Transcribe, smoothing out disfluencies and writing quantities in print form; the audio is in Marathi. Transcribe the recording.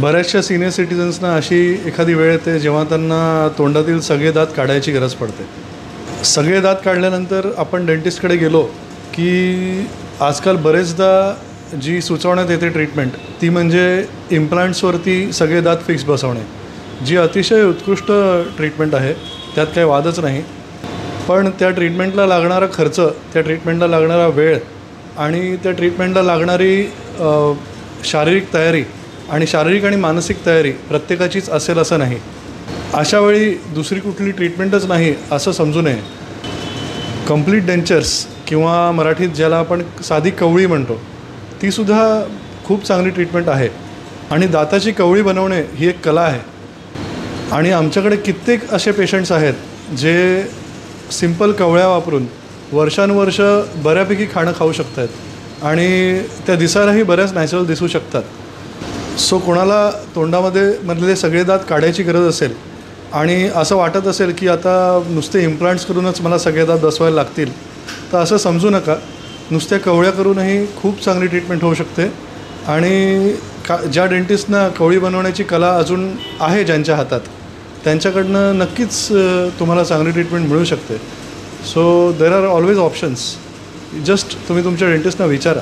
बऱ्याचशा सीनियर सिटिझन्सना अशी एखादी वेळ येते जेव्हा त्यांना तोंडातील सगळे दात काढायची गरज पडते. सगळे दात काढल्यानंतर आपण डेंटिस्टकडे गेलो की आजकाल बरेचदा जी सुचवण्यात येते ट्रीटमेंट ती म्हणजे इम्प्लांट्सवरती सगळे दात फिक्स बसवणे, जी अतिशय उत्कृष्ट ट्रीटमेंट आहे, त्यात काही वादच नाही. पण त्या ट्रीटमेंटला लागणारा खर्च, त्या ट्रीटमेंटला लागणारा वेळ आणि त्या ट्रीटमेंटला लागणारी शारीरिक तयारी आणि शारीरिक आणि मानसिक तयारी प्रत्येकाचीच असेल असं नाही. अशा वेळी दुसरी कुठली ट्रीटमेंटच नाही असं समजू नये. कंप्लीट डेंचर्स किंवा मराठीत ज्याला आपण साधी कवळी म्हणतो, तीसुद्धा खूप चांगली ट्रीटमेंट आहे. आणि दाताची कवळी बनवणे ही एक कला आहे. आणि आमच्याकडे कित्येक असे पेशंट्स आहेत जे सिंपल कवळ्या वापरून वर्षानुवर्ष बऱ्यापैकी खाणं खाऊ शकतात आणि त्या दिसायलाही बऱ्याच नॅचरल दिसू शकतात. सो कोणाला मधले सगळे दात काढायची गरज असेल आणि असं वाटत असेल की आता नुसते इम्प्लांट्स करूनच मला सगळे दात बसवायला लागतील, तर असं समजू नका. नुसत्या कवळ्या करूनही खूप चांगली ट्रीटमेंट होऊ शकते. आणि ज्या डेंटिस्टना कवळी बनवण्याची कला अजून आहे ज्यांच्या हातात, त्यांच्याकडनं नक्कीच तुम्हाला चांगली ट्रीटमेंट मिळू शकते. So there are always options. Just तुम्ही तुमच्या डेंटिस्टना विचारा.